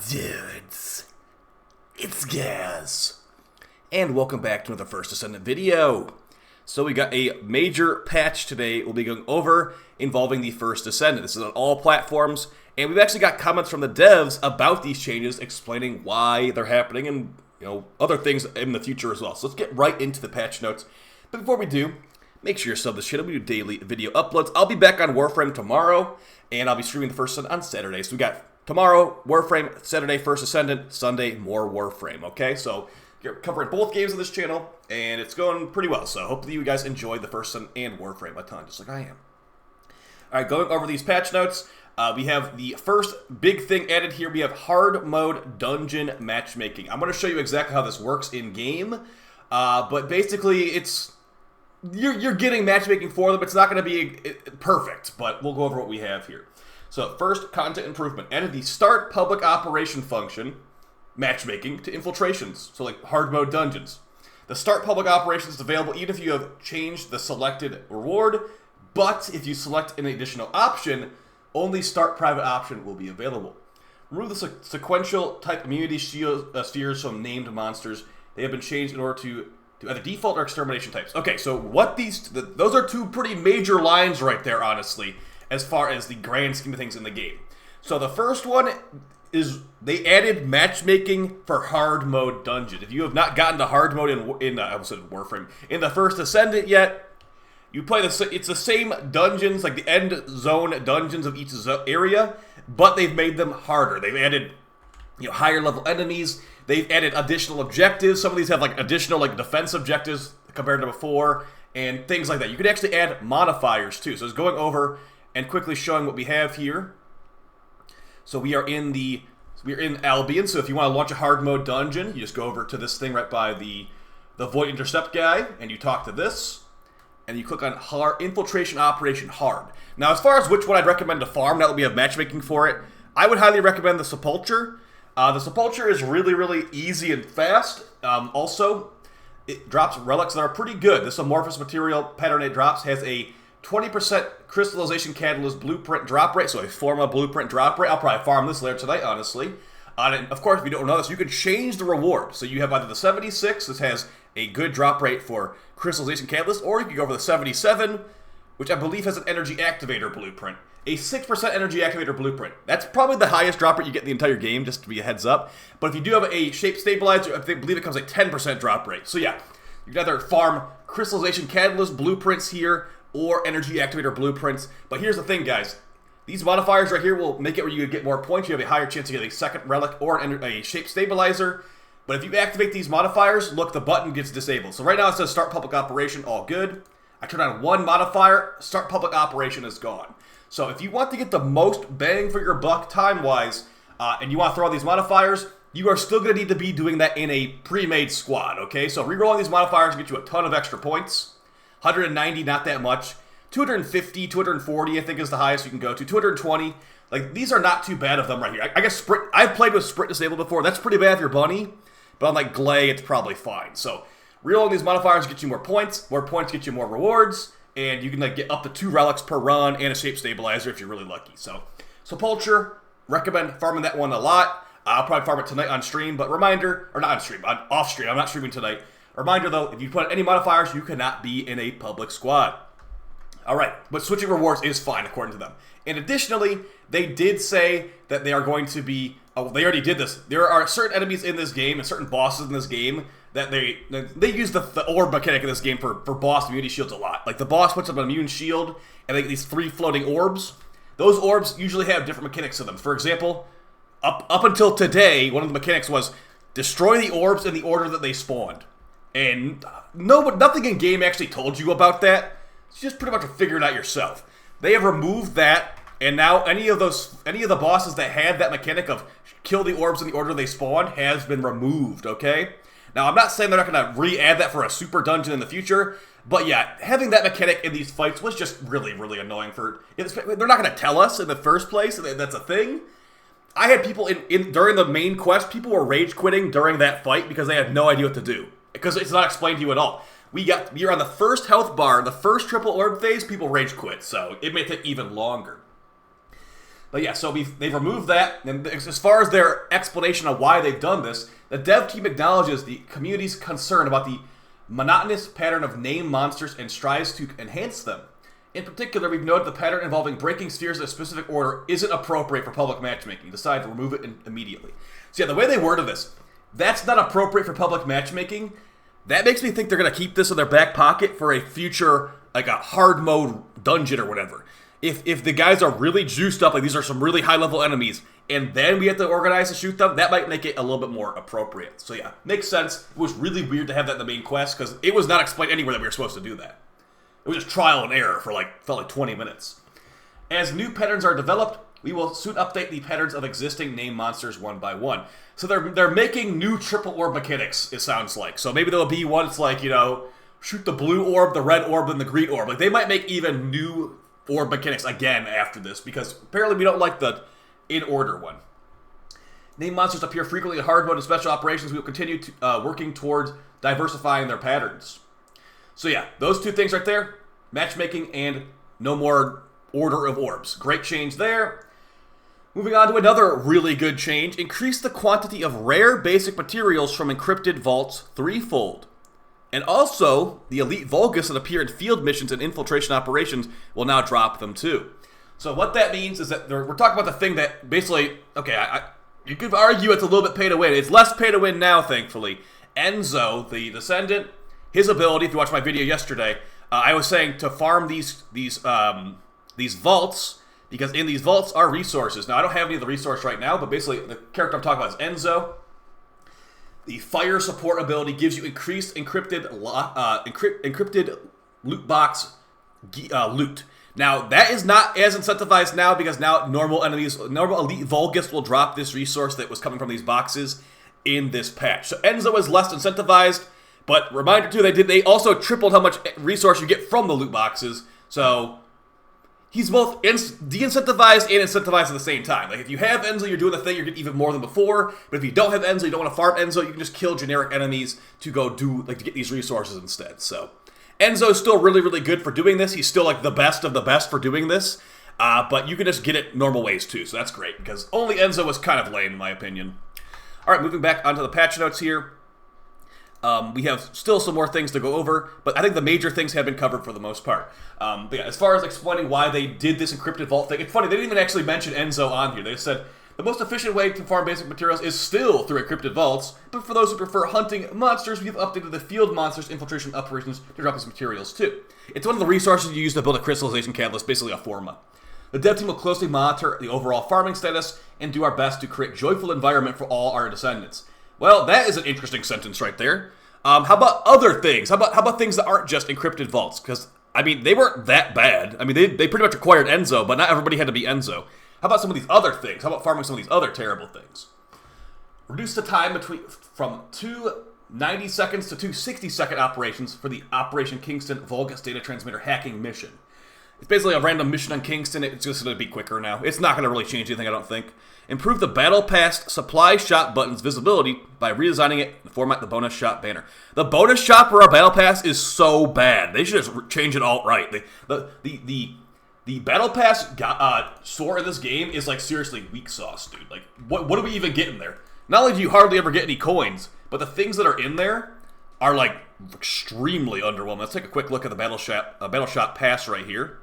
Dudes, it's Gaz, and welcome back to another First Descendant video. So we got a major patch today we'll be going over involving the First Descendant. This is on all platforms, and we've actually got comments from the devs about these changes, explaining why they're happening and other things in the future as well. So let's get right into the patch notes. But before we do, make sure you sub this channel. We do daily video uploads. I'll be back on Warframe tomorrow, and I'll be streaming the First Descendant on Saturday. So we got tomorrow, Warframe, Saturday, First Descendant, Sunday, more Warframe, okay? So you're covering both games on this channel, and it's going pretty well. So hopefully you guys enjoyed the First Descendant and Warframe a ton, just like I am. All right, going over these patch notes, we have the first big thing added here. We have hard mode dungeon matchmaking. I'm going to show you exactly how this works in-game, but basically it's... You're getting matchmaking for them. It's not going to be perfect, but we'll go over what we have here. So first, content improvement. Added the start public operation function, matchmaking, to infiltrations. So like hard mode dungeons. The start public operations is available even if you have changed the selected reward, but if you select an additional option, only start private option will be available. Remove the sequential type immunity spheres from named monsters. They have been changed in order to either default or extermination types. Okay, so what those are two pretty major lines right there, honestly, as far as the grand scheme of things in the game. So the first one is they added matchmaking for hard mode dungeons. If you have not gotten to hard mode in I almost said Warframe, in the First Descendant yet, you play it's the same dungeons, like the end zone dungeons of each area, but they've made them harder. They've added higher level enemies. They've added additional objectives. Some of these have like additional defense objectives compared to before, and things like that. You can actually add modifiers too. So it's going over and quickly showing what we have here. So we're in Albion. So if you want to launch a hard mode dungeon, you just go over to this thing right by the Void Intercept guy, and you talk to this, and you click on hard infiltration operation hard. Now, as far as which one I'd recommend to farm, now that we have matchmaking for it, I would highly recommend the Sepulcher. The Sepulcher is really, really easy and fast. Also, it drops relics that are pretty good. This amorphous material pattern it drops has a 20% crystallization catalyst blueprint drop rate, so a Forma blueprint drop rate. I'll probably farm this later tonight, honestly. And of course, if you don't know this, you can change the reward. So you have either the 76, this has a good drop rate for crystallization catalyst, or you can go for the 77, which I believe has an energy activator blueprint. A 6% energy activator blueprint. That's probably the highest drop rate you get in the entire game, just to be a heads up. But if you do have a shape stabilizer, I believe it comes like 10% drop rate. So yeah, you can either farm crystallization catalyst blueprints here, or energy activator blueprints. But here's the thing, guys. These modifiers right here will make it where you get more points. You have a higher chance to get a second relic or a shape stabilizer. But if you activate these modifiers, look, the button gets disabled. So right now it says start public operation, all good. I turn on one modifier, start public operation is gone. So if you want to get the most bang for your buck time-wise, and you want to throw out these modifiers, you are still going to need to be doing that in a pre-made squad, okay? So rerolling these modifiers get you a ton of extra points. 190, not that much. 250, 240, I think is the highest you can go to. 220. Like, these are not too bad of them right here. I guess Sprint, I've played with Sprint disabled before. That's pretty bad if you're Bunny. But on, like, Glay, it's probably fine. So, rerolling these modifiers get you more points. More points get you more rewards. And you can, like, get up to 2 relics per run and a shape stabilizer if you're really lucky. So, Sepulcher, recommend farming that one a lot. I'll probably farm it tonight on stream. But reminder, or not on stream, off stream. I'm not streaming tonight. Reminder, though, if you put any modifiers, you cannot be in a public squad. All right, but switching rewards is fine, according to them. And additionally, they did say that they are going to be... Oh, they already did this. There are certain enemies in this game and certain bosses in this game that they use the orb mechanic in this game for boss immunity shields a lot. Like, the boss puts up an immune shield, and they get these 3 floating orbs. Those orbs usually have different mechanics to them. For example, up until today, one of the mechanics was destroy the orbs in the order that they spawned. And nothing in game actually told you about that. It's just pretty much to figure it out yourself. They have removed that, and now any of the bosses that had that mechanic of kill the orbs in the order they spawn has been removed, okay? Now, I'm not saying they're not going to re-add that for a super dungeon in the future, but yeah, having that mechanic in these fights was just really, really annoying they're not going to tell us in the first place that that's a thing. I had people during the main quest, people were rage quitting during that fight because they had no idea what to do. Because it's not explained to you at all. You're on the first health bar, the first triple orb phase, people rage quit, so it may take even longer. But yeah, so they've removed that, and as far as their explanation of why they've done this, the dev team acknowledges the community's concern about the monotonous pattern of named monsters and strives to enhance them. In particular, we've noted the pattern involving breaking spheres in a specific order isn't appropriate for public matchmaking. Decide to remove it immediately. So yeah, the way they worded this, that's not appropriate for public matchmaking. That makes me think they're going to keep this in their back pocket for a future, like a hard mode dungeon or whatever. If the guys are really juiced up, like these are some really high level enemies, and then we have to organize to shoot them, that might make it a little bit more appropriate. So yeah, makes sense. It was really weird to have that in the main quest, because it was not explained anywhere that we were supposed to do that. It was just trial and error for felt like 20 minutes. As new patterns are developed, we will soon update the patterns of existing named monsters one by one. So they're making new triple orb mechanics, it sounds like. So maybe there'll be one, it's like, shoot the blue orb, the red orb, and the green orb. Like, they might make even new orb mechanics again after this, because apparently we don't like the in-order one. Named monsters appear frequently in hard mode and special operations. We will continue working towards diversifying their patterns. So yeah, those two things right there, matchmaking and no more order of orbs. Great change there. Moving on to another really good change. Increase the quantity of rare basic materials from encrypted vaults threefold. And also, the elite Vulgus that appear in field missions and infiltration operations will now drop them too. So what that means is that we're talking about the thing that basically, okay, you could argue it's a little bit pay to win. It's less pay to win now, thankfully. Enzo, the Descendant, his ability, if you watched my video yesterday, I was saying to farm these vaults, because in these vaults are resources. Now, I don't have any of the resources right now, but basically the character I'm talking about is Enzo. The fire support ability gives you increased encrypted loot box loot. Now, that is not as incentivized now, because now normal elite Vulgus will drop this resource that was coming from these boxes in this patch. So Enzo is less incentivized, but reminder too, they also tripled how much resource you get from the loot boxes. So he's both de-incentivized and incentivized at the same time. Like, if you have Enzo, you're doing the thing, you're getting even more than before. But if you don't have Enzo, you don't want to farm Enzo, you can just kill generic enemies to go to get these resources instead. So Enzo is still really, really good for doing this. He's still like the best of the best for doing this. But you can just get it normal ways too, so that's great, because only Enzo was kind of lame in my opinion. Alright, moving back onto the patch notes here. We have still some more things to go over, but I think the major things have been covered for the most part. But yeah, as far as explaining why they did this encrypted vault thing, it's funny, they didn't even actually mention Enzo on here. They said, the most efficient way to farm basic materials is still through encrypted vaults, but for those who prefer hunting monsters, we've updated the field monsters infiltration operations to drop these materials too. It's one of the resources you use to build a crystallization catalyst, basically a forma. The dev team will closely monitor the overall farming status and do our best to create a joyful environment for all our descendants. Well, that is an interesting sentence right there. How about other things? How about things that aren't just encrypted vaults? Because, I mean, they weren't that bad. I mean, they pretty much required Enzo, but not everybody had to be Enzo. How about some of these other things? How about farming some of these other terrible things? Reduce the time from 2 90-second to 2 60-second operations for the Operation Kingston Vulgus Data Transmitter hacking mission. It's basically a random mission on Kingston. It's just going to be quicker now. It's not going to really change anything, I don't think. Improve the Battle Pass supply shop button's visibility by redesigning it to format the bonus shop banner. The bonus shop for our Battle Pass is so bad. They should just change it outright. The Battle Pass store in this game is like seriously weak sauce, dude. Like, what do we even get in there? Not only do you hardly ever get any coins, but the things that are in there are like extremely underwhelming. Let's take a quick look at the Battle Shop Pass right here.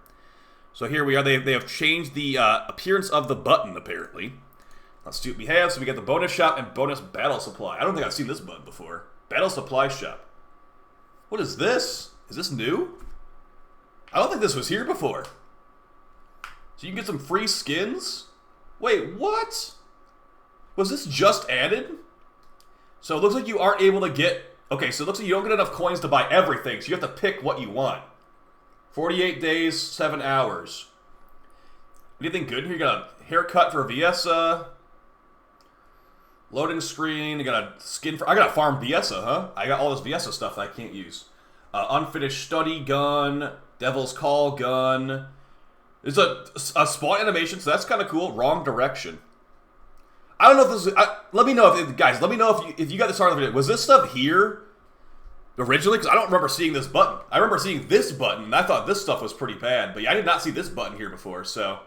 So here we are. They have changed the appearance of the button, apparently. Let's see what we have. So we got the bonus shop and bonus battle supply. I don't think I've seen this button before. Battle supply shop. What is this? Is this new? I don't think this was here before. So you can get some free skins? Wait, what? Was this just added? So it looks like you aren't able to get... Okay, so it looks like you don't get enough coins to buy everything, so you have to pick what you want. 48 days, 7 hours. Anything good here? You got a haircut for Viessa. Loading screen. You got a skin for... I got a farm Viessa, huh? I got all this Viessa stuff that I can't use. Unfinished study gun. Devil's Call gun. There's a spawn animation, so that's kind of cool. Wrong direction. I don't know if this is... let me know if... Guys, let me know if you got this part of the video. Was this stuff here originally? Because I don't remember seeing this button. I remember seeing this button, and I thought this stuff was pretty bad. But yeah, I did not see this button here before, so...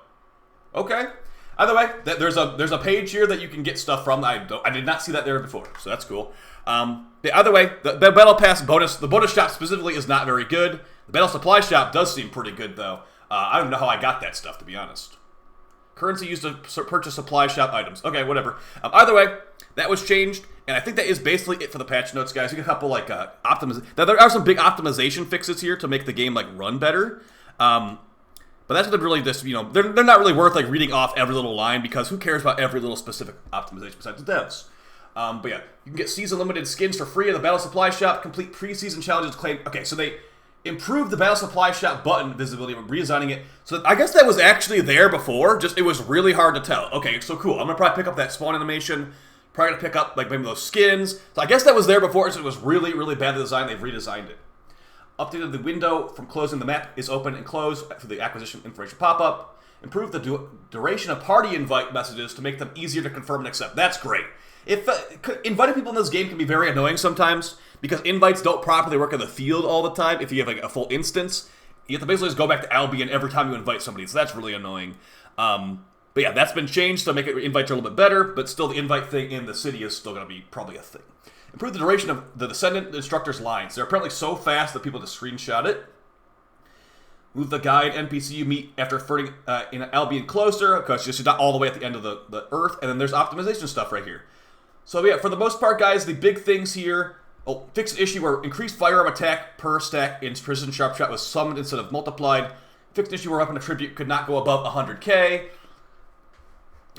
Okay. Either way, there's a page here that you can get stuff from. I did not see that there before, so that's cool. Either way, the Battle Pass bonus, the bonus shop specifically is not very good. The Battle Supply Shop does seem pretty good, though. I don't know how I got that stuff, to be honest. Currency used to purchase supply shop items. Okay, whatever. Either way, that was changed, and I think that is basically it for the patch notes, guys. You get a couple, like, there are some big optimization fixes here to make the game, like, run better. But that's what really just, they're not really worth, like, reading off every little line, because who cares about every little specific optimization besides the devs? But yeah, you can get season-limited skins for free at the Battle Supply Shop, complete preseason challenges claim. Okay, so they improved the Battle Supply Shop button visibility, redesigning it. So I guess that was actually there before, just it was really hard to tell. Okay, so cool. I'm gonna probably pick up that spawn animation, probably gonna pick up, like, maybe those skins. So I guess that was there before, so it was really, really badly designed. They've redesigned it. Updated the window from closing the map is open and closed through the acquisition information pop-up. Improved the duration of party invite messages to make them easier to confirm and accept. That's great. If inviting people in this game can be very annoying sometimes, because invites don't properly work in the field all the time. If you have, like, a full instance, you have to basically just go back to Albion every time you invite somebody, so that's really annoying. But yeah, that's been changed to make invites a little bit better, but still the invite thing in the city is still going to be probably a thing. Improve the duration of the Descendant instructor's lines. They're apparently so fast that people just screenshot it. Move the guide NPC you meet after flirting in Albion closer, because you're not all the way at the end of the Earth, and then there's optimization stuff right here. So yeah, for the most part, guys, the big things here. Oh, fix an issue where increased firearm attack per stack in Precision Sharpshot was summoned instead of multiplied. Fix an issue where weapon attribute could not go above 100k.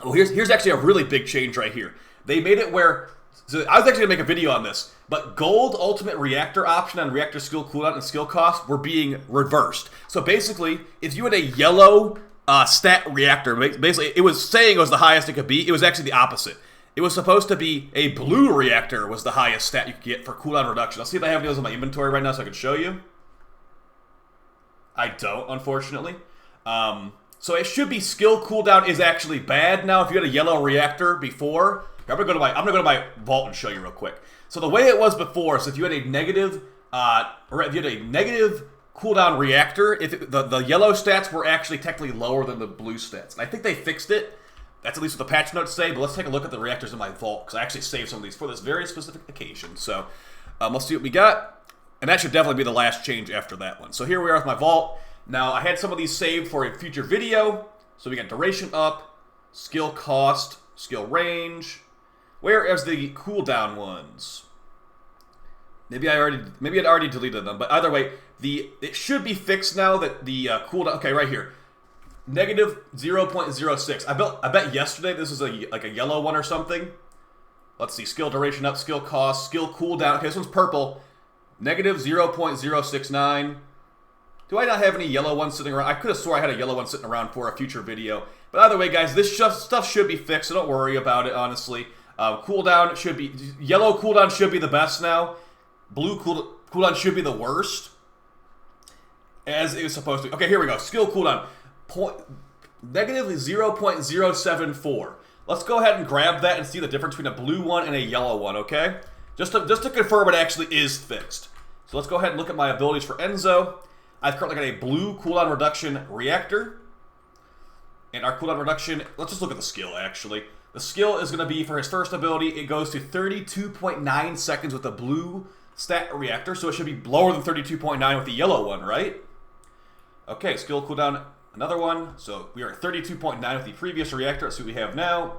Oh, here's actually a really big change right here. They made it where... So I was actually going to make a video on this, but gold ultimate reactor option on reactor skill cooldown and skill cost were being reversed. So basically, if you had a yellow stat reactor, basically it was saying it was the highest it could be. It was actually the opposite. It was supposed to be a blue reactor was the highest stat you could get for cooldown reduction. I'll see if I have any of those in my inventory right now so I can show you. I don't, unfortunately. So it should be skill cooldown is actually bad now if you had a yellow reactor before. I'm gonna go to my vault and show you real quick. So the way it was before is if you had a negative, cooldown reactor, the yellow stats were actually technically lower than the blue stats. And I think they fixed it. That's at least what the patch notes say. But let's take a look at the reactors in my vault because I actually saved some of these for this very specific occasion. So let's see what we got. And that should definitely be the last change after that one. So here we are with my vault. Now I had some of these saved for a future video. So we got duration up, skill cost, skill range. Where is the cooldown ones? Maybe I'd already deleted them, but either way, it should be fixed now that the cooldown. Okay, right here, negative 0.06. I bet yesterday this was like a yellow one or something. Let's see, skill duration up, skill cost, skill cooldown. Okay, this one's purple. Negative 0.069. Do I not have any yellow ones sitting around? I could have swore I had a yellow one sitting around for a future video. But either way, guys, this stuff should be fixed, so don't worry about it, honestly. Cooldown should be... Yellow cooldown should be the best now. Blue cooldown should be the worst. As it was supposed to be. Okay, here we go. Skill cooldown. Negative 0.074. Let's go ahead and grab that and see the difference between a blue one and a yellow one, okay? Just to confirm it actually is fixed. So let's go ahead and look at my abilities for Enzo. I've currently got a blue cooldown reduction reactor. And our cooldown reduction... Let's just look at the skill, actually. The skill is going to be, for his first ability, it goes to 32.9 seconds with the blue stat reactor, so it should be lower than 32.9 with the yellow one, right? Okay, skill cooldown, another one. So we are at 32.9 with the previous reactor. Let's see what we have now.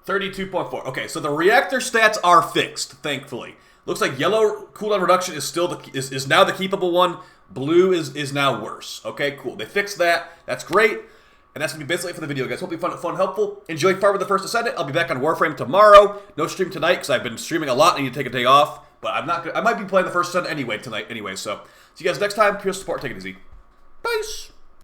32.4. Okay, so the reactor stats are fixed, thankfully. Looks like yellow cooldown reduction is still is now the keepable one. Blue is now worse. Okay, cool. They fixed that. That's great. And that's going to be basically it for the video, guys. Hope you found it fun and helpful. Enjoy Far with the First Descendant. I'll be back on Warframe tomorrow. No stream tonight because I've been streaming a lot and I need to take a day off. But I might be playing the First Descendant anyway tonight anyway. So see you guys next time. Pure support. Take it easy. Peace.